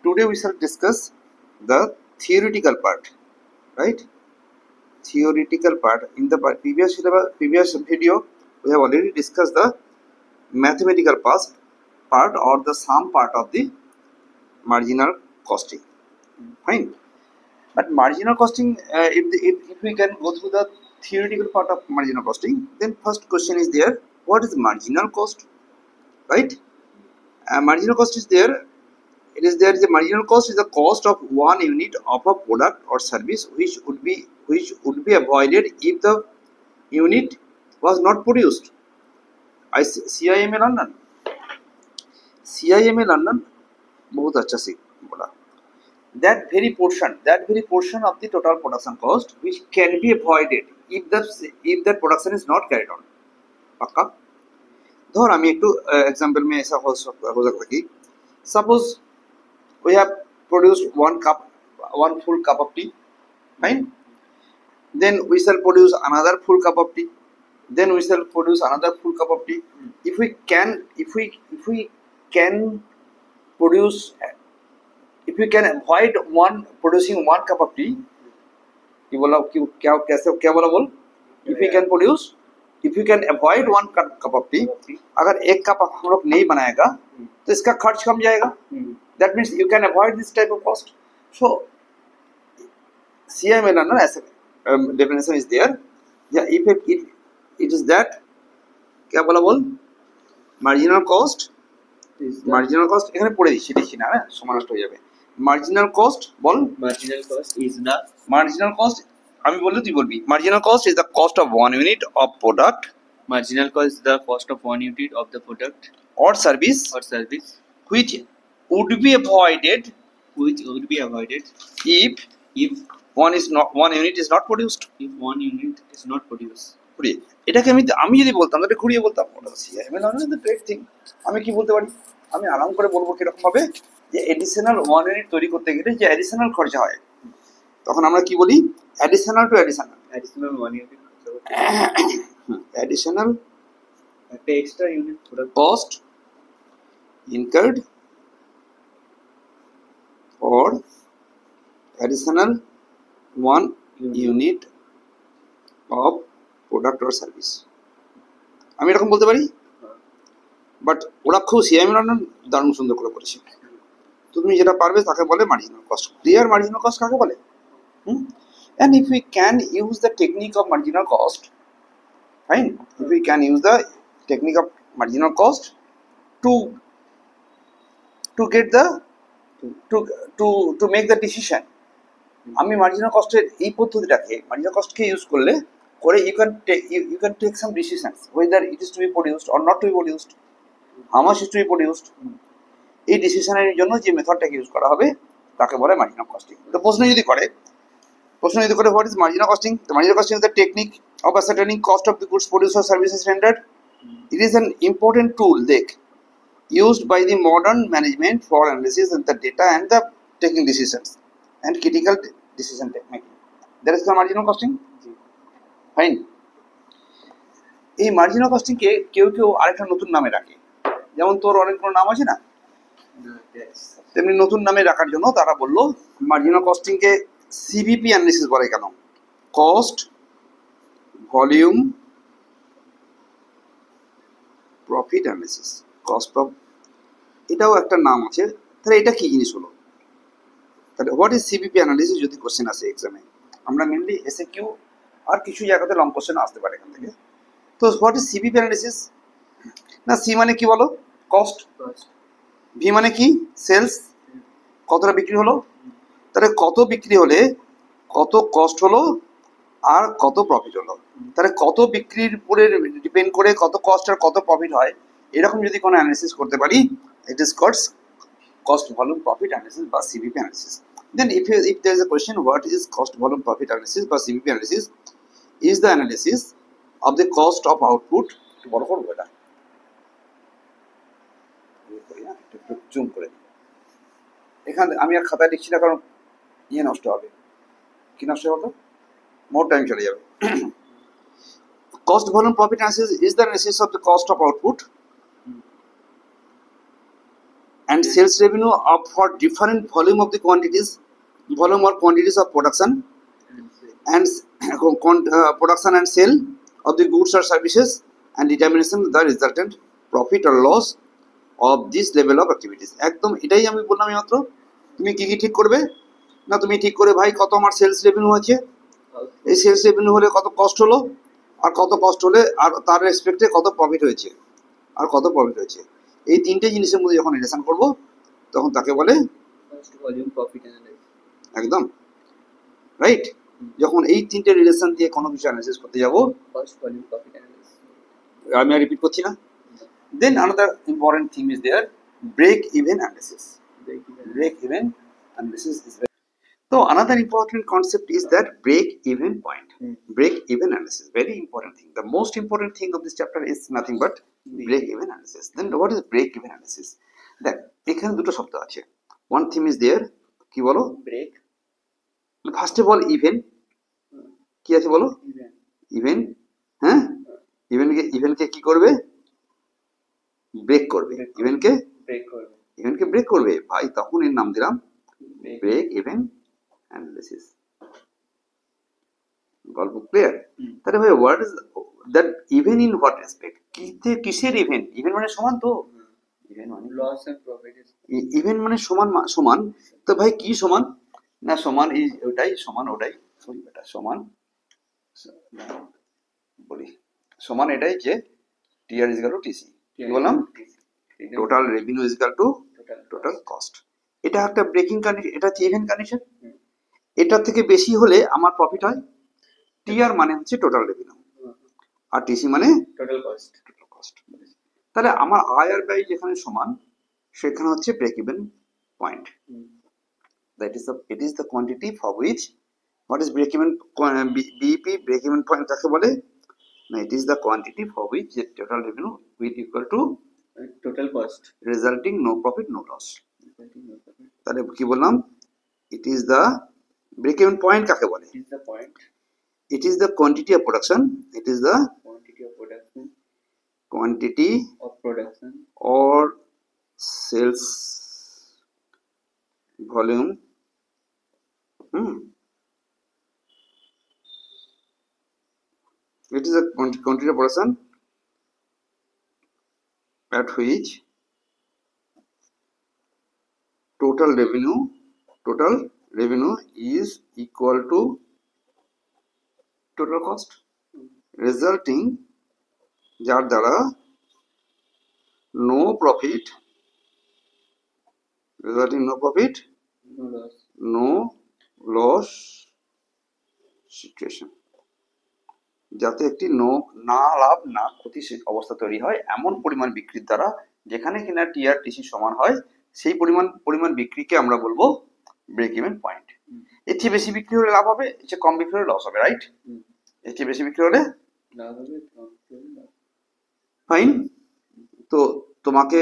today we shall discuss the theoretical part, right? Theoretical part. In the previous video, we have already discussed the mathematical part or the sum part of the marginal costing. Fine. But marginal costing, if we can go through the theoretical part of marginal costing, then first question is there: what is marginal cost? Right? Marginal cost is there. It is there. The marginal cost is the cost of one unit of a product or service which would be avoided if the unit was not produced. CIMA London बहुत अच्छा सी बोला. That very portion of the total production cost which can be avoided if that production is not carried on. पक्का. धर আমি একটু example में ऐसा हो सकता कि suppose we have produced one full cup of tea, fine. Then we shall produce another full cup of tea. Then we shall produce another full cup of tea. If we can avoid producing one cup of tea, if we can avoid one cup of tea, अगर एक cup हम लोग नहीं बनाएगा तो इसका खर्च कम जाएगा. That means you can avoid this type of cost. So CIMA as a definition is there. Yeah, if it is that क्या बोला बोल marginal cost এখানে পড়ে দিচ্ছি না সময় নষ্ট হয়ে যাবে. marginal cost বল. marginal cost আমি বললে তুই বলবি. marginal cost is the cost of one unit of product. Marginal cost is the cost of one unit of the product or service which would be avoided if one unit is not produced. এটাকে আমি যদি বলতাম তাহলে ঘুরিয়ে বলতাম great thing. আমি কি বলতে পারি? আমি আরাম করে বলবো কিরকম ভাবে যে এডিশনাল ওয়ান ইউনিট তৈরি করতে গেলে যে অ্যাডিশনাল খরচা হয় তখন আমরা কি বলি? Additional one unit additional extra unit cost incurred for additional one unit of product or service. আমি এরকম বলতে পারি. বাট ওরা খুব সিআইএম দারুণ সুন্দর করে বলেছে. তুমি যেটা পারবে তাকে বলে marginal cost. Clear? Marginal cost কাকে বলে? And if we can use the technique of marginal cost, fine. If we can use the technique of marginal cost to get the to make the decision, আমি marginal cost এর এই পদ্ধতিটাকে marginal cost কে use করে you can take some decisions whether it is to be produced or not to be produced, how much is to be produced. এই ডিসিশনের জন্য যে মেথডটাকে use করা হবে তাকে বলে marginal costing. তো প্রশ্ন যদি করে what is marginal costing? The marginal costing is the technique of ascertaining cost of the goods produced or services rendered. It is an important tool used by the modern management for analysis of the data and the taking decisions and critical decision making. That is the marginal costing. Fine. এই marginal costing কে কেউ আরেকটা নতুন নামে রাখে. যেমন তোর অনেকগুলো নাম আছে না, তেমনি নতুন নামে রাখার জন্য তারা বললো marginal costing কে CVP অ্যানালিসিস বলে. কেন? Cost volume profit analysis. এটাও একটা নাম আছে. তাহলে এটা কি জিনিস হলো? তাহলে হোয়াট ইজ সিভিপি অ্যানালিসিস যদি কোশ্চেন আসে এক্সামে, আমরা মেনলি এসএকিউ আর কিছু জায়গাতে লং কোশ্চেন আসতে পারে এখান থেকে. তো হোয়াট ইজ সিভিপি অ্যানালিসিস? না, সি মানে কি বলো? কস্ট. ভি মানে কি? সেলস. কতটা বিক্রি হলো? তাহলে কত বিক্রি হলে কত কস্ট হলো আর কত প্রফিট হলো. তাহলে কত বিক্রির উপরে ডিপেন্ড করে কত কস্ট আর কত প্রফিট হয়, এরকম যদি কোনো অ্যানালিসিস করতে পারি, it is called cost volume profit analysis বা CVP analysis. Then if there is a question what is cost volume profit analysis বা CVP analysis, is the analysis of the cost of output. একটু বড় করবো এটা, একটু zoom করে এখানে আমি আর খাতায় লিখছি না কারণ নষ্ট হবে. কি নষ্ট হবে? মোর টাইম চলে যাবে. Cost volume profit analysis is the analysis of the cost of output and sales revenue of for different volume of the quantities, volume or quantities of production and production and sale of the goods or services, and determination of the resultant profit or loss of this level of activities. একদম এটাই আমি বললাম মাত্র। তুমি কি কি ঠিক করবে না, তুমি ঠিক করে ভাই কত আমার সেলস রেভিনিউ আছে, এই সেলস রেভিনিউ হলে কত কস্ট হলো, আর কত কস্ট হলে আর তার রেসপেক্টে কত প্রফিট হয়েছে, আর কত প্রফিট হয়েছে। এই তিনটে জিনিসের মধ্যে যখন রিলেশন করব তখন তাকে বলে Cost, volume, profit analysis. একদম রাইট। যখন এই তিনটে রিলেশন দিয়ে কোনো কিছু অ্যানালাইসিস করতে যাব, Cost, volume, profit analysis. আমি আর রিপিট করছি না। Then another important thing is there, break even analysis. Break even analysis is very. So another important concept is that break even point. Break even analysis, very important thing. The most important thing of this chapter is nothing but break even analysis. Then what is break even analysis? That এখানে দুটো শব্দ আছে। One thing is there, কি বলো? Break. First of all even, কি আছে বলো? Even. Even, হ্যাঁ? Even কে কি করবে? ব্রেক করবে। Even কে Break করবে। ইভেন্টকে ব্রেক করবে ভাই, তখন এর নাম দিলাম Break. Break even analysis. গল্প ক্লিয়ার? তাহলে ভাই what is that even in what respect, কিসের ইভেন? ইভেন মানে সমান তো, ইভেন মানে Loss and profit is. Even মানে সমান সমান। তো ভাই কি সমান না, সমান এই ওটাই, সমান ওটাই, সরি বেটা, সমান বলি সমান এটাই যে TR is equal to TC. কি বললাম? Total revenue is equal to total cost. এটা একটা ব্রেকিং কন্ডিশন, এটা হচ্ছে ইভেন কন্ডিশন। এটা থেকে বেশি হলে আমার প্রফিট হয়। টিআর মানে হচ্ছে টোটাল রেভিনিউ, আর টিসি মানে Total cost. Total cost. তাহলে আমার আয় আর ব্যয় যেখানে সমান সেখানে হচ্ছে break even point. That is it is the quantity for which, what is break even, BEP, break even point কাকে বলে না, it is the quantity for which the total revenue will equal to Total cost. resulting no profit no loss. Resulting no profit. তাহলে কি বললাম, it is the break even point কাকে বলে, Is the point. it is the quantity of production, it is the Quantity of production. quantity Of production. or sales volume, it is a quantity of production at which total revenue is equal to total cost, resulting যার দ্বারা no profit, resulting no profit No loss. no loss situation, যাতে একটি না লাভ না ক্ষতি অবস্থা তৈরি হয় এমন পরিমাণ বিক্রির দ্বারা যেখানে কিনা টিআর টিসি সমান হয়, সেই পরিমাণ বিক্রিকে আমরা বলবো ব্রেক ইভেন পয়েন্ট। এর চেয়ে বেশি বিক্রি হলে লাভ হবে, এর চেয়ে কম বিক্রি হলে লস হবে, রাইট? এর চেয়ে বেশি বিক্রি হলে লাভ হবে, কম হলে loss. ফাইন। তো তোমাকে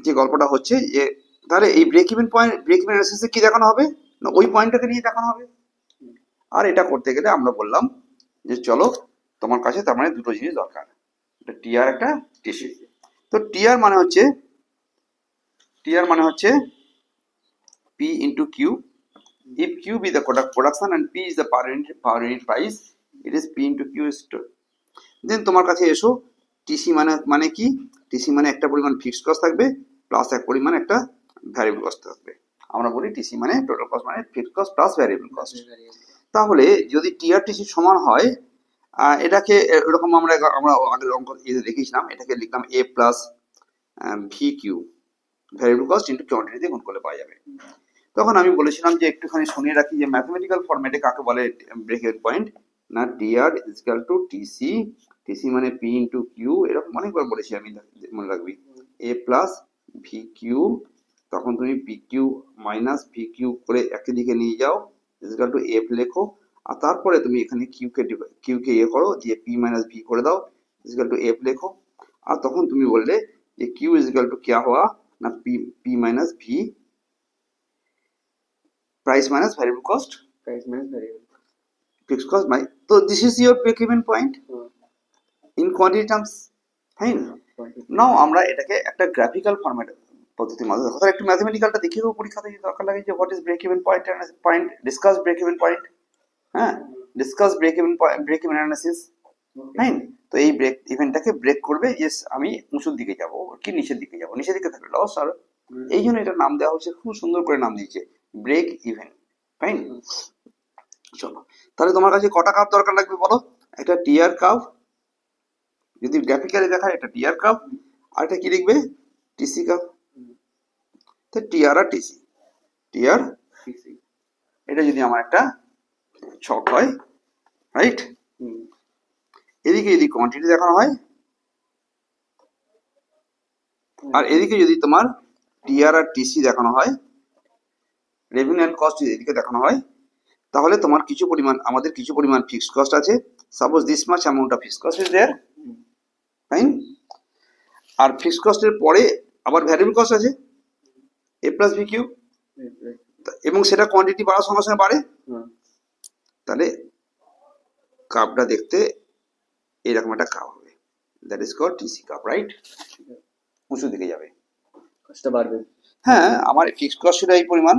যে গল্পটা হচ্ছে যে তাহলে এই ব্রেক ইভেন অ্যানালিসিসে কি দেখানো হবে না, ওই পয়েন্টটাকে নিয়ে দেখানো হবে। আর এটা করতে গেলে আমরা বললাম যে চলো তোমার কাছে তার মানে দুটো জিনিস দরকার, একটা টিআর একটা টিসি। তো টিআর মানে হচ্ছে P into Q. If Q be the production and P is the per unit price, it is P into Q is to. Then তোমার কাছে এসো, টিসি মানে কি, টিসি মানে একটা পরিমাণ ফিক্সড কস্ট থাকবে প্লাস এক পরিমাণ একটা ভ্যারিয়েবল কস্ট থাকবে। আমরা বলি টিসি মানে টোটাল কস্ট মানে fixed cost plus variable cost. তাহলে যদি টিআর টিসি সমান হয়, এটাকে এরকম আমরা আগের অঙ্ক দেখিয়েছিলাম, এটাকে লিখলাম A plus V Q variable cost into quantity দিয়ে গুণ করলে পাওয়া যাবে। তখন আমি বলেছিলাম যে একটুখানি শুনিয়ে রাখি যে ম্যাথমেটিক্যাল ফরম্যাটে কাকে বলে ব্রেক ইভেন পয়েন্ট না, TR is equal to TC, TC মানে পি ইন্টু কিউ, এরকম অনেকবার বলেছি আমি, মনে রাখবি এ প্লাস ভি কিউ, তখন তুমি P Q minus V Q করে একই দিকে নিয়ে যাও, ইজ ইকুয়াল টু এফ লেখো, আর তারপরে তুমি এখানে কিউকে ইয়ে করো দিয়ে পি মাইনাস ভি করে দাও, ইজ ইকুয়াল টু এফ লেখো, আর তখন তুমি বললে যে কিউ ইজ ইকুয়াল টু क्या हुआ ना P minus V price minus variable cost, Price minus variable. fixed cost by, so this is your break even point in quantity terms, fine. quantity. নাও আমরা এটাকে একটা গ্রাফিক্যাল ফরম্যাট পদ্ধতির মাধ্যমে দেখো, একটু ম্যাথমেটিক্যালটা দেখিয়ে দেবো পরীক্ষাতে যদি দরকার লাগে, যে what is break even point, point discuss break even point, হ্যাঁ discuss break even analysis, fine. তো এই ব্রেক ইভেন্টটাকে ব্রেক করবে, ইয়েস আমি উঁচুর দিকে যাব কি নিচের দিকে যাব, নিচের দিকে থাকলে লস, আর এই জন্য এটার নাম দেওয়া হচ্ছে, খুব সুন্দর করে নাম দিয়েছে ব্রেক ইভেন, ফাইন। চলো তাহলে তোমার কাছে কটা কাপ দরকার লাগবে বলো, একটা টিয়ার কাপ, যদি গ্রাফিক্যালি দেখায় এটা টিয়ার কাপ, আর এটা কি লিখবে টিসি কাপ, তো টিয়ার আর টিসি, টিয়ার এটা যদি আমার একটা ছক হয়, রাইট, এদিকে যদি কোয়ান্টিটি দেখানো হয়, আর এদিকে যদি তোমার টিআর আর টিসি দেখানো হয়, রেভিনিউ এন্ড কস্ট যদি এদিকে দেখানো হয়, তাহলে তোমার কিছু পরিমাণ, আমাদের কিছু পরিমাণ ফিক্সড কস্ট আছে, suppose this much amount of fixed cost is there, fine. আর ফিক্সড কস্টের পরে আবার ভ্যারিয়েবল কস্ট আছে এ প্লাস বি কিউ, এবং সেটা কোয়ান্টিটি বাড়ার সঙ্গে সঙ্গে বাড়ে, তাহলে কাপটা দেখতে এরকম একটা কাপ হবে, that is called TC curve, right, উঁচু দিকে যাবে, কষ্টটা বাড়বে। হ্যাঁ আমার ফিক্সড কস্ট ছিল এই পরিমাণ,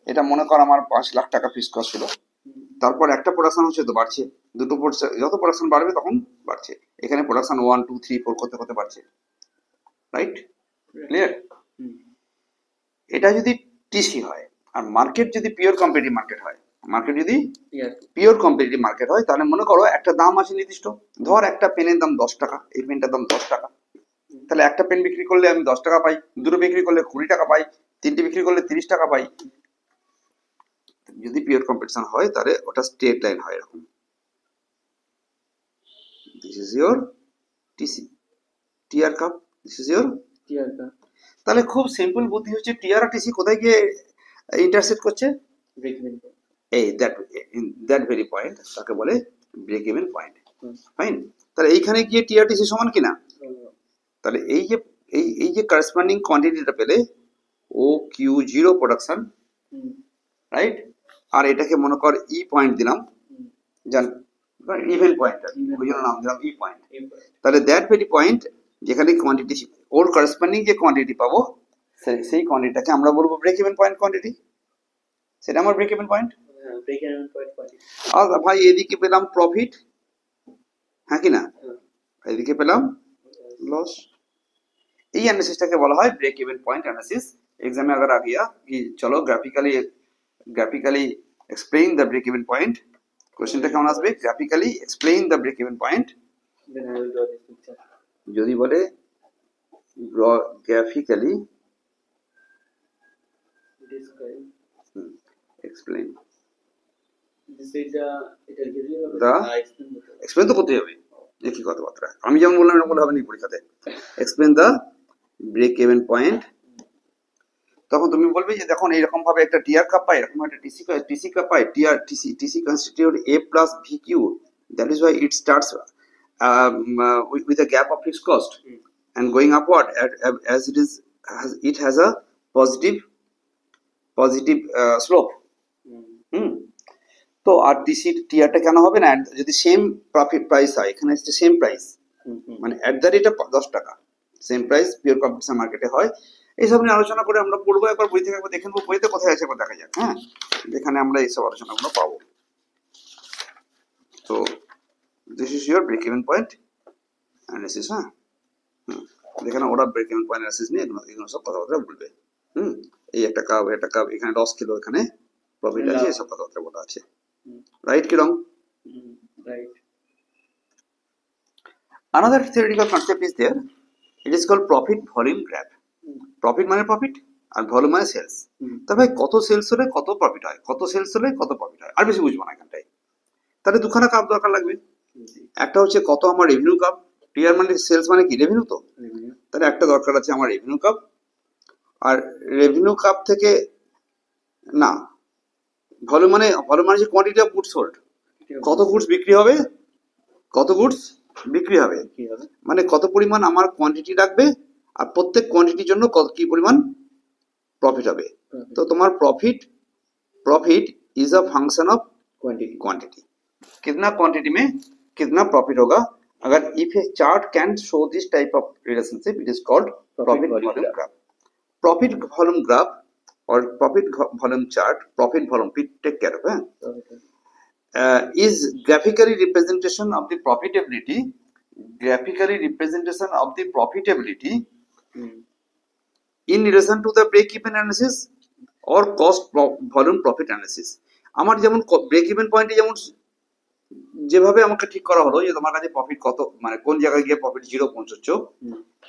এটা মনে কর আমার 5 লাখ টাকা ফিক্সড কস্ট ছিল, তারপর একটা প্রোডাকশন হচ্ছে তো বাড়ছে, দুটো যত প্রোডাকশন বাড়বে তখন বাড়ছে, এখানে প্রোডাকশন 1 2 3 4 করতে করতে বাড়ছে, রাইট, ক্লিয়ার। এটা যদি টিসি হয়, আর মার্কেট যদি পিওর কম্পিটিটিভ মার্কেট হয়, মার্কেট যদি পিওর কম্পিটিটিভ মার্কেট হয়, তাহলে মনে করো একটা দাম আছে নির্দিষ্ট, ধর একটা পেনের দাম 10 টাকা, এই পেনটার দাম 10 টাকা, তাহলে একটা পেন বিক্রি করলে আমি 10 টাকা পাই, দুটো বিক্রি করলে 20 টাকা পাই, তিনটে বিক্রি করলে 30 টাকা পাই। যদি পিওর কম্পিটিশন হয় তাহলে ওটা স্ট্রেট লাইন হয় এরকম, this is your TC, TR curve, this is your TR curve. তাহলে খুব সিম্পল বুদ্ধি হচ্ছে, টিআর আর টিসি কোথায় গিয়ে ইন্টারসেক্ট করছে, ব্রেক ইভেন এই দ্যাট ভেরি পয়েন্ট, তাকে বলে ব্রেক ইভেন পয়েন্ট, ফাইন। তাহলে এইখানে গিয়ে টিআর টিসি সমান কিনা, তাহলে এই যে করেসপন্ডিং কোয়ান্টিটিটা পেলে O Q zero production, right, আর এটাকে মনে কর ই পয়েন্ট দিলাম, জান ইভেন পয়েন্ট, ওই জন্য নাম দিলাম ই পয়েন্ট, তাহলে দ্যাট ভেরি পয়েন্ট যেখানে কোয়ান্টিটি ওর করেসপন্ডিং যে কোয়ান্টিটি পাবো, সেই কোয়ান্টিটিটাকে আমরা বলবো ব্রেক ইভেন পয়েন্ট কোয়ান্টিটি, সেটা আমার break even point. Break even point quantity. আর ভাই এদিকে পেলাম প্রফিট, হ্যাঁ কি না, এদিকে পেলাম लॉस, এই অ্যানালিসিসটাকে বলা হয় break even point analysis. Exam में अगर आ गया कि चलो graphically explain the break even point, क्वेश्चनটা কেমন আসবে, graphically explain the break even point, Then I will draw this picture. যদি বলে graphically Describe. Explain This is the it will give you The explain the explain তো করতে হবে, একই কথাবার্তা, আমি যেমন বললাম এরকম বলে হবে না পরীক্ষাতে, explain the break even point. তখন তুমি বলবে যে দেখুন এইরকম ভাবে একটা টিআর কাপ পাই, এরকম একটা টিসি কাপ পাই, TC constitute a plus V Q, that is why it starts with a gap of fixed cost and going upward as it has a positive slope. তো আর টিআরটা কেন হবে না, যদি সেম প্রফিট প্রাইস হয়, এখানে হচ্ছে same price, মানে at the rate 10 টাকা, সেম প্রাইস পিওর কম্পিটিশন মার্কেটে হয়, এইসব নিয়ে আলোচনা করে আমরা পড়বো, একবার বই থেকে একবার দেখে নেবো, বইতে কোথায় আছে একবার দেখা যাক, হ্যাঁ যেখানে আমরা এইসব আলোচনাগুলো পাবো। তো this is your break even point analysis, হ্যাঁ যেখানে ওরা ব্রেক ইভেন পয়েন্ট অ্যানালিসিস নিয়ে এগুলো সব কথাবার্তা বলবে, এই একটা কাপ এখানে লস খেলো, এখানে প্রফিট আছে, এসব কথাবার্তা বলা আছে, রাইট কি রং? right. Another theoretical concept is there, it is called profit volume graph. Profit মানে প্রফিট আর ভলিউম মানে সেলস, তবে কত সেলস হলে কত প্রফিট হয়, কত সেলস হলে কত প্রফিট হয়, আর বেশি বুঝবো না এখানটায়। তাহলে দুখানা কাপ দরকার লাগবে, একটা হচ্ছে কত আমার রেভিনিউ কাপ, টিআর মানে সেলস মানে কি রেভিনিউ, তো তাহলে একটা দরকার আছে আমার রেভিনিউ কাপ, আর রেভিনিউ কাপ থেকে না ভলিউম মানে যে কোয়ান্টিটি অফ গুডস সোল্ড, কত গুডস বিক্রি হবে, কত গুডস বিক্রি হবে, মানে কত পরিমাণ আমার কোয়ান্টিটি রাখবে, আর প্রত্যেক কোয়ান্টিটির জন্য কত কি পরিমাণ प्रॉफिट হবে। तो तुम्हारा profit is a function of quantity, कितना क्वांटिटी में कितना प्रॉफिट होगा, अगर if a chart can show this type of relationship, it is called profit volume graph. Profit volume graph or profit volume chart, profit volume, take care of it. Is graphically representation of the profitability, in relation to the break even analysis or cost volume profit analysis. আমার যেমন break even পয়েন্টে যেমন যেভাবে আমাকে ঠিক করা হলো যে তোমার কাছে প্রফিট কত, মানে কোন জায়গায় গিয়ে প্রফিট 0 পৌঁছচ্ছ,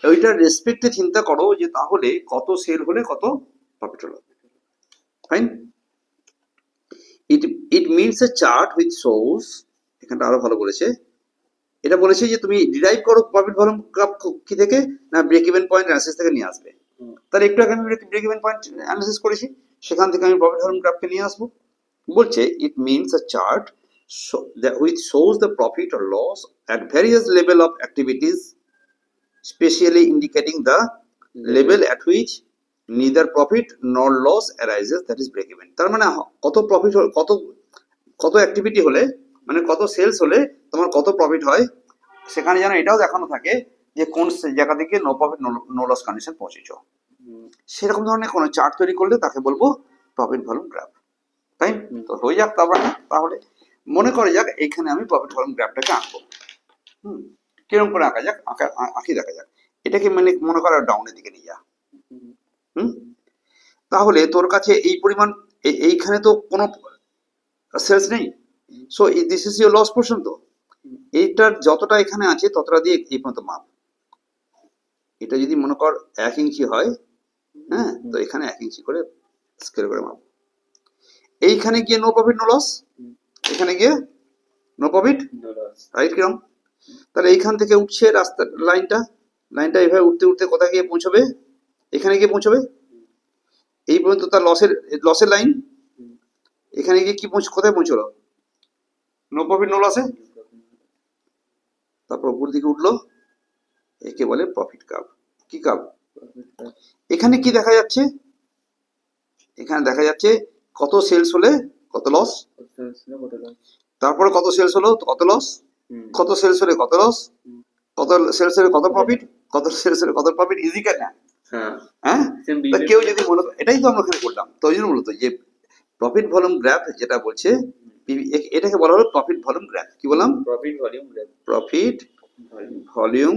ওইটার রেসপেক্টে চিন্তা করো যে তাহলে কত সেল হলে কত প্রফিট হলো। Fine. It means a chart with shows, এখানটা আরো ভালো বলেছে, এটা বলেছে যে তুমি ডিরাইভ করো প্রফিট ভলিউম গ্রাফ কি থেকে, না ব্রেক ইভেন পয়েন্ট অ্যানালিসিস থেকে নিয়ে আসবে। তাহলে একটু আগে আমি ব্রেক ইভেন পয়েন্ট অ্যানালিসিস করেছি, সেখান থেকে আমি প্রফিট ভলিউম গ্রাফকে নিয়ে আসবো। বলছে it means a chart which shows the profit or loss at various level of activities, specially indicating the level at which neither profit nor loss arises, that is break even. তার মানে কত profit, কত activity হলে, মানে কত sales হলে তোমার কত প্রফিট হয়, সেখানে যেন এটাও দেখানো থাকে যে কোন জায়গা থেকে no profit no loss condition পৌঁছেছ। সেরকম ধরনের কোনো চার্ট তৈরি করলে তাকে বলবো প্রফিট ভলিউম গ্রাফ। তাই তো হয়ে যাক। তাহলে মনে করে যাক এখানে আমি প্রফিট ভলিউম গ্রাফটাকে আঁকবো। কিরকম করে আঁকা যাক, আঁকি দেখা যাক। এটাকে মানে মনে করো ডাউনের দিকে নিয়ে যা। তাহলে তোর কাছে এই পরিমাণ, এইখানে তো কোনো সেলস নেই, so this is your loss portion. তো এইটার যতটা এখানে আছে ততটা দিয়ে এই পর্যন্ত মাপ। এটা যদি মনে কর 1 ইঞ্চি হয়, হ্যাঁ, তো এখানে 1 ইঞ্চি করে স্কেল করে মাপ। এইখানে গিয়ে নো প্রফিট নো লস, এখানে গিয়ে নো প্রফিট রাইট। কিরম? তাহলে এইখান থেকে উঠছে রাস্তা, লাইনটা এইভাবে উঠতে উঠতে কোথায় গিয়ে পৌঁছবে, এখানে গিয়ে পৌঁছবে। এই পর্যন্ত তার লসের লাইন, এখানে গিয়ে কি কোথায় পৌঁছলো, নো প্রফিট নো লসে। তারপর উপর দিকে উঠলো, একে বলে প্রফিট কার্ভ। কি কার্ভ? এখানে কি দেখা যাচ্ছে, এখানে দেখা যাচ্ছে কত সেলস হলে কত লস, তারপরে কত সেলস হলো কত লস, কত সেলস হলে কত লস, কত সেলস হলে কত প্রফিট, কত সেলস হলে কত প্রফিট। ইজি কেন? হ্যাঁ, কেউ যদি মনে, এটাই তো আমরা ওখানে করলাম। তো ওই জন্য মূলত যে প্রফিট ভলিউম গ্রাফ যেটা বলছে, এটাকে বলা হলো প্রফিট ভলিউম গ্রাফ। কি বললাম? Profit volume graph. Profit volume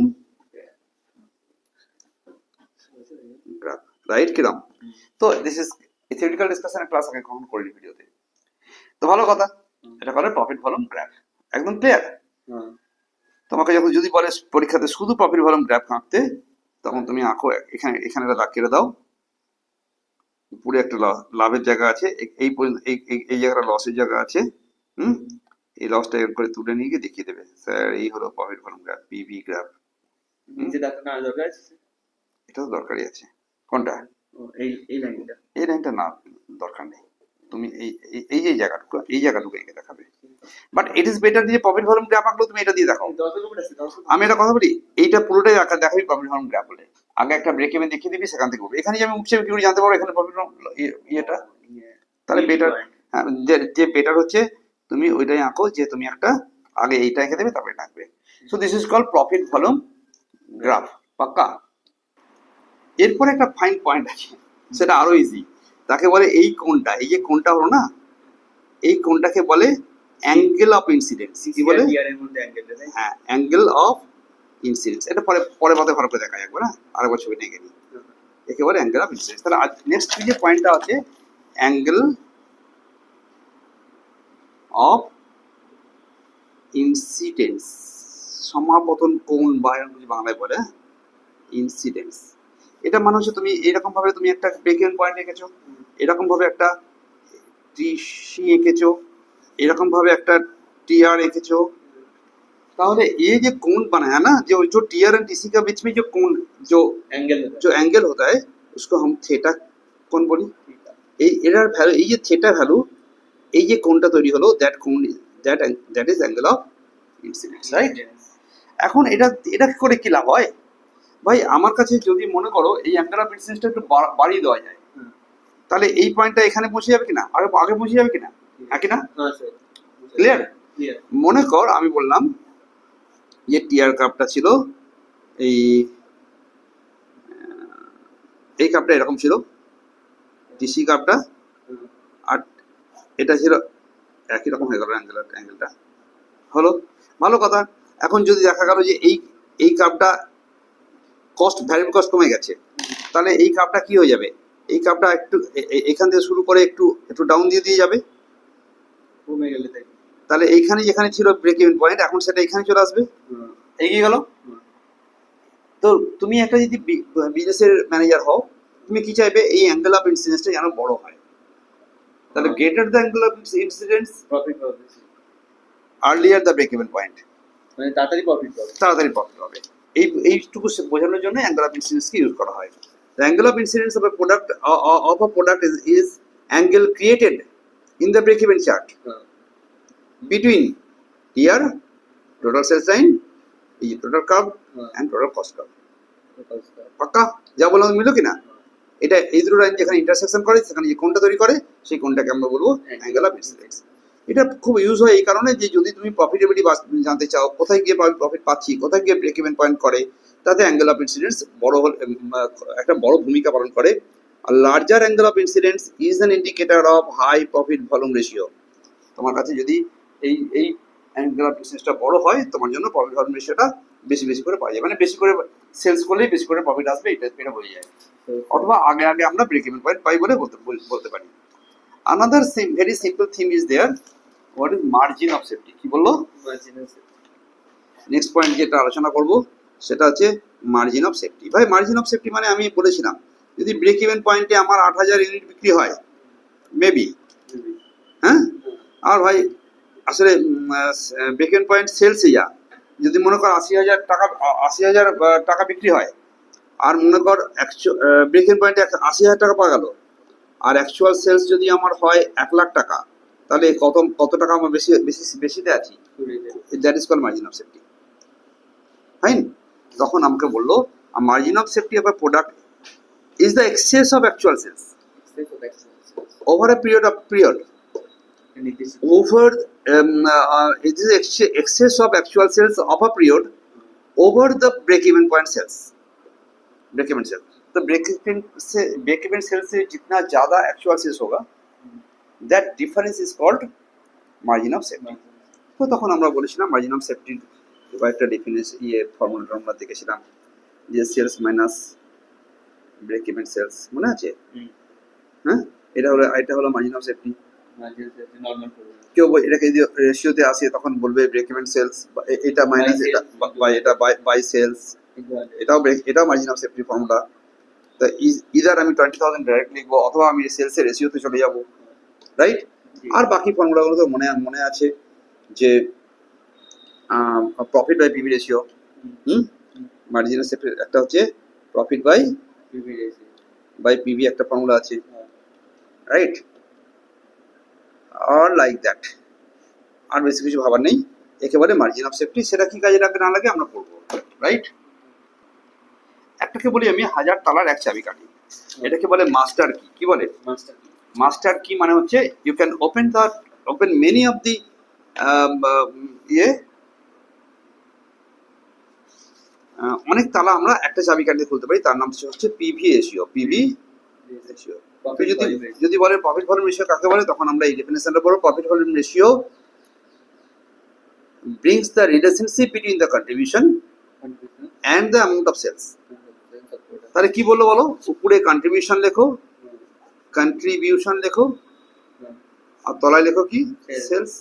graph, right. কিরম? তো this is theoretical discussion class আগে কখন করিনি ভিডিওতে। তো ভালো কথা, এটা করে প্রফিট ভলিউম গ্রাফ। একদম ক্লিয়ার? তোমাকে যখন যদি বলে পরীক্ষাতে শুধু প্রফিট ভলিউম গ্রাফ আঁকতে, তখন তুমি আঁকো, এখানে একটা দাগ কেটে দাও, পুরো একটা লাভের জায়গা আছে, এই জায়গাটা লসের জায়গা আছে। এই লসটা এর করে তুলে নিয়ে গিয়ে দেখিয়ে দেবে, স্যার এই হলো profit volume graph, PV graph. এটা তো দরকারই আছে। কোনটা? এই লাইনটা না, দরকার নেই। তুমি এই জায়গাটুকু এঁকে দেখাবে। বাট ইট ইজ বেটার যে প্রফিট ভলিউম গ্রাফ আঁকলো তুমি এটা দিয়ে দেখাও। আমি একটা কথা বলি, এইটা পুরোটাই দেখাবি প্রফিট ভলিউম গ্রাফ বলে। আগে একটা ব্রেক ইভেন দেখিয়ে দিবি, সেখান থেকে এখানে আমি উঠছে কি করে জানতে পারবো এখানে প্রফিট ইয়েটা। তাহলে বেটার, হ্যাঁ, যে বেটার হচ্ছে তুমি ওইটাই আঁকো, যে তুমি একটা আগে এইটা এঁকে দেবে, তারপরে এটা আঁকবে। So this is called profit volume graph. পাক্কা? এরপরে একটা ফাইন পয়েন্ট আছে, সেটা আরো ইজি। তাকে বলে এই কোণটা, এই যে কোণটা হলো না, এই কোণটাকে বলে অ্যাঙ্গেল অফ ইনসিডেন্স। কি বলে? হ্যাঁ, অ্যাঙ্গেল অফ ইনসিডেন্স। এটা পরে ভালো করে দেখা যাবে না, আরেকবার ছবি নিয়ে গেলি, একে বলে অ্যাঙ্গেল অফ ইনসিডেন্স। তাহলে নেক্সট যে পয়েন্টটা আছে, অ্যাঙ্গেল অফ ইনসিডেন্স, সমাপতন কোণ বা বাংলায় বলে ইনসিডেন্স। এটা মানে হচ্ছে তুমি এরকম ভাবে তুমি একটা ব্রেক ইভেন পয়েন্ট এঁকেছো, এরকম ভাবে একটা টিসি এঁকেছো, এরকম ভাবে একটা टीआर एंकेছো, তাহলে ये जो कोण बना है ना, जो टीआर एंड टीसी का बीच में जो कोण, जो एंगल होता है, उसको हम थीटा कोण বলি। এই এটার ভ্যালু, এই যে থিটা ভ্যালু, এই যে কোণটা তৈরি হলো, দ্যাট কোণ, that is angle of incidence, right. এখন এটা করে কি লাভ হয় ভাই? আমার কাছে যদি মনে করো এই অ্যাঙ্গেল অফ ইনসিডেন্সটা একটু বাড়িয়ে দেওয়া যায়, তাহলে এই পয়েন্টটা এখানে পৌঁছে যাবে কিনা, আগে পৌঁছে যাবে কিনা, হ্যাঁ কিনা? ক্লিয়ার? মনে কর আমি বললাম ये টিআর কাপটা ছিল এই কাপটা এরকম ছিল, টিসি কাপটা, আর এটা ছিল একই রকম হয়ে গেল অ্যাঙ্গেলটা হলো, ভালো কথা। এখন যদি দেখা গেল যে এই কাপটা ভ্যারিয়েবল কস্ট কমে গেছে, তাহলে এই কাপটা কি হয়ে যাবে, এই কাপটা একটু এখান থেকে শুরু করে একটু ডাউন দিয়ে যাবে, কমে গেলে তাহলে এইখানে যেখানে ছিল ব্রেক ইভেন পয়েন্ট এখন সেটা এখানে চলে আসবে, এগিয়ে গেল। তো তুমি একটা যদি বিজনেসের ম্যানেজার হও, তুমি কি চাইবে, এই অ্যাঙ্গেল অফ ইনসিডেন্সটা যেন বড় হয়। তাহলে greater the angle of incidence profit হবে, earlier the break even point, মানে তাড়াতাড়ি প্রফিট পাবে। এইটুকু বোঝানোর জন্য অ্যাঙ্গেল অফ ইনসিডেন্সকে ইউজ করা হয়। The angle of incidence of a product is angle created in the break-even chart between here total sales line, total curve and total cost curve. পাক্কা যা বললাম মিলো কিনা? এটা এই দুটো লাইন যেখানে ইন্টারসেকশন করে সেখানে যে কোণটা তৈরি করে সেই কোণটাকে আমরা বলবো অ্যাঙ্গেল অফ ইনসিডেন্স। এটা খুব ইউজ হয় এই কারণে যে যদি তুমি প্রফিটেবিলিটি জানতে চাও, কোথায় গিয়ে প্রফিট পাচ্ছি, কোথায় গিয়ে ব্রেক ইভেন পয়েন্ট করে, তাতে অ্যাঙ্গেল অফ ইনসিডেন্স একটা বড় ভূমিকা পালন করে। আর larger angle of incidence is an indicator of high profit volume ratio. তোমার কাছে যদি এই অ্যাঙ্গেল অফ ইনসিডেন্সটা বড় হয়, তোমার জন্য প্রফিট ভলিউম রেশিওটা বেশি করে পাওয়া যায়, মানে বেশি করে সেলস করলেই বেশি করে প্রফিট আসবে, এটা বোঝা যায়। অথবা আগে আমরা ব্রেক ইভেন পয়েন্ট পাই বলে বলতে পারি। Another very simple theme is there. What is margin of safety? কি বললো? নেক্সট পয়েন্ট যেটা আলোচনা করব সেটা হচ্ছে মার্জিন অফ সেফটি। ভাই মার্জিন অফ সেফটি মানে আমি বলেছিলাম যদি ব্রেক ইভেন পয়েন্টে আমার 8,000 ইউনিট বিক্রি হয় মেবি, হ্যাঁ, আর ভাই আসলে ব্রেক ইভেন পয়েন্ট সেলস যদি মনে কর 80,000 টাকা বিক্রি হয়, আর মনে কর ব্রেক ইভেন পয়েন্টে 80,000 টাকা পাওয়া গেল, আর অ্যাকচুয়াল সেলস যদি আমার হয় 1 লাখ টাকা, তাহলে কত টাকা আমার বেশিতে আছি, that is called margin of safety. Fine. তখন আমাকে বললো margin of safety of a product is the excess of actual sales over a period over it is excess of actual sales of a period over the break even point sales, तो break even sales से जितना ज़्यादा actual sales होगा, that difference is called margin of safety। तो তখন আমরা বলেছিলাম margin of safety কয়েকটা ডেফিনেশন ফর্মুলাটা আমরা দেখেছিলাম যে sales minus break even sales, মনে আছে? হ্যাঁ, এটা হলো মার্জিন অফ সেফটি। কেউ এটাকে যদি রেশিওতে আসে তখন বলবে ব্রেক ইভেন সেলস, এটা মাইনাস এটা বাই সেলস, এটাও মার্জিন অফ সেফটি ফর্মুলা। তো ইদার আমি 20,000 ডাইরেক্ট লিখবো অথবা আমি সেলসের রেশিওতে চলে যাব, রাইট? আর বাকি ফর্মুলাগুলো তো মনে আছে যে profit by PV ratio, margin of safety একটা হচ্ছে প্রফিট বাই পিভি একটা ফর্মুলা আছে, রাইট? আর লাইক দ্যাট, আর বেশি কিছু ভাবার নেই, একেবারে মার্জিন অফ সেফটি। সেটা কি কাজে লাগবে না লাগে আমরা পড়বো, রাইট? একটাকে বলি আমি 1000 তালার এক চাবিকাঠি, এটাকে বলে মাস্টার কি। কি বলে মাস্টার কি? মানে হচ্ছে you can open many of the অনেক তালা আমরা একটা চাবিকাঠি খুলতে পারি, তার নাম হচ্ছে পিভি রেশিও। যদি বলে প্রফিট ভলিউম রেশিও কাকে বলে, তখন আমরা এই ডেফিনেশনটা বলবো profit volume ratio brings the relationship between the contribution and the amount of sales। তাহলে কি বললো বলো? উপরে কন্ট্রিবিউশন লেখো আর তলায় লেখো কি? Sales.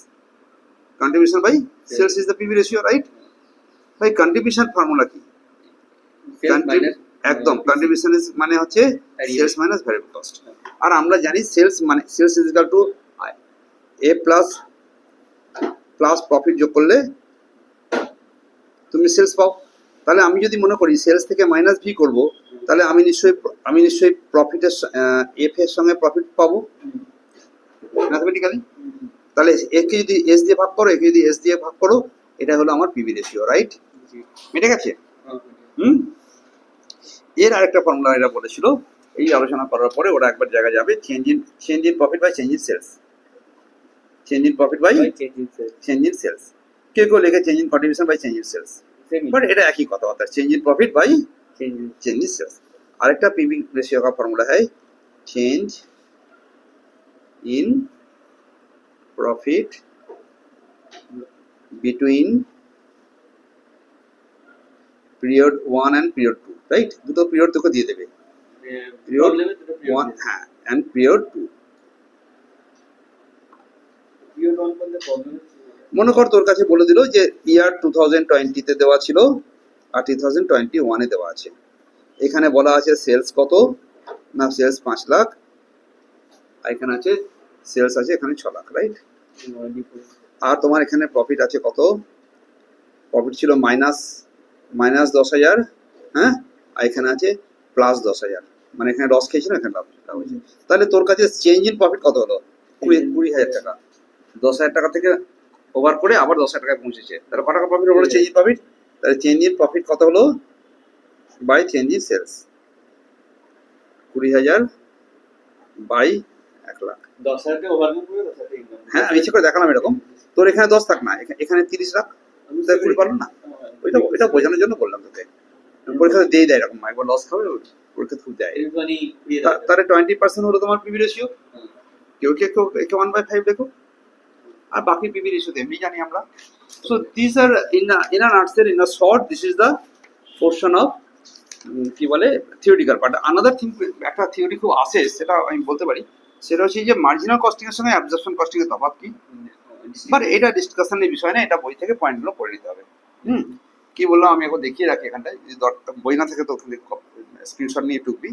Contribution by sales is the PV ratio, right? ভাই কন্ট্রিবিউশন ফর্মুলা কি? একদম, কন্ট্রিবিউশন মানে হচ্ছে সেলস মাইনাস ভ্যারিয়েবল কস্ট। আর আমরা জানি sales is equal to a plus profit যোগ করলে তুমি সেলস পাও। তাহলে আমি যদি মনে করি সেলস থেকে মাইনাস ভি করবো, তাহলে আমি নিশ্চয়ই প্রফিটের এফ এর সঙ্গে প্রফিট পাবো ম্যাথমেটিক্যালি। তাহলে একে যদি এস দিয়ে ভাগ করো, একে যদি এস দিয়ে ভাগ করো, এটা হলো আমার পিভি রেশিও, রাইট? মিটে গেছে? এর আরেকটা ফর্মুলা এরা বলেছিল, এই আলোচনা করার পরে ওরা একবার জায়গা যাবে, change in profit by change in sales. Change in profit by change in sales. কেউ লেখে change in contribution by change in sales. Same. But এটা একই কথাবার্তা, change in profit by Change. Change in sales. আরেকটা PV ratio का formula है change in profit between period 1 and period 2, right? দুটো period তোকে দিয়ে দেবে, period Problem is the period. 1 হ্যাঁ and period 2। Period one for the problem is. মনে কর তোর কাছে বলে দিল যে ইয়ার 2020 তে দেওয়া ছিল আর 2021 এ দেওয়া আছে। এখানে বলা আছে সেলস কত, না সেলস 5 লাখ, আর এখানে আছে সেলস আছে এখানে 6 লাখ, রাইট? আর তোমার এখানে প্রফিট আছে কত, প্রফিট ছিল মাইনাস 10,000, হ্যাঁ, আর এখানে আছে প্লাস 10,000, মানে এখানে লস খেয়েছিল এখানে লাভ হয়েছে। তাহলে তোর কাছে চেঞ্জ ইন প্রফিট কত হলো? 20,000 টাকা। 10,000 টাকা থেকে ওভার করে আবার 10,000 টাকায় পৌঁছেছে, তাহলে কত টাকা প্রফিট হলো চেঞ্জ ইন প্রফিট? তাহলে চেঞ্জ ইন প্রফিট কত হলো by change in sales? 20,000 by 1 lakh. 10,000 के ओवरव्यू पूरे 10,000 के इनकम। হ্যাঁ আমি ইচ্ছে করে দেখালাম এরকম, তোর এখানে 10 থাক না, এখানে 30 লাখ, তাহলে 20 পারলো না? ওইটা বোঝানোর জন্য বললাম তোকে। পরীক্ষা দিয়ে দেয় এরকম, একবার লস খাবে পরীক্ষা খুব দেয়। মানে তাহলে 20% হলো তোমার পিভি রেশিও। কেউ কেউ 1/5 দেখো, আর বাকি পিভি রেশিও এমনি জানি আমরা। So this are in a nutshell, in a short, this is the portion of কি বলে থিওরিটিক্যাল পার্ট। আনাদার থিং, একটা থিওরি খুব আসে, সেটা আমি বলতে পারি, সেটা হচ্ছে যে মার্জিনাল কস্টিং এর সঙ্গে অ্যাবজর্পশন কস্টিং এর তফাৎ কি। বাট এটা ডিসকাশনের বিষয় না, এটা বই থেকে পয়েন্টগুলো পড়ে নিতে হবে। কি বললাম আমি এখন দেখিয়ে রাখি এখানটায়, যদি বই না থাকে তো ওখানে স্ক্রিনশট নিয়ে টুকবি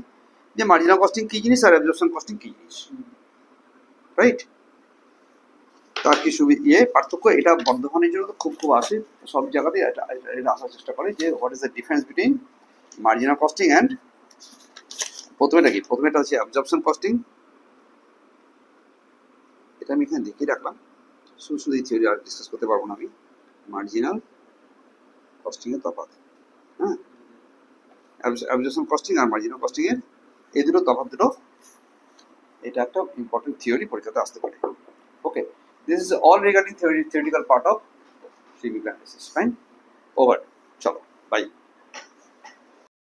যে মার্জিনাল কস্টিং কি জিনিস আর অ্যাবজর্পশন কস্টিং কি জিনিস, রাইট? তার কি পার্থক্য, এটা বর্ধমানের জন্য তো খুব আসে, সব জায়গাতেই এটা আসার চেষ্টা করে যে what is the difference between marginal costing and, প্রথমেটা হচ্ছে অ্যাবজর্পশন কস্টিং। এটা আমি এখানে দেখিয়ে রাখলাম, শুধু এই থিওরি আর ডিসকাস করতে পারবো না আমি। মার্জিনাল কস্টিং এর তফাৎ, হ্যাঁ, অ্যাবজর্পশন কস্টিং আর মার্জিনাল কস্টিং এর এই দুটো তফাৎ দুটো, এটা একটা ইম্পর্টেন্ট থিওরি পরীক্ষাতে আসতে পারে। ওকে, this is all regarding theoretical part of CVP analysis. Fine, over. Chalo, bye.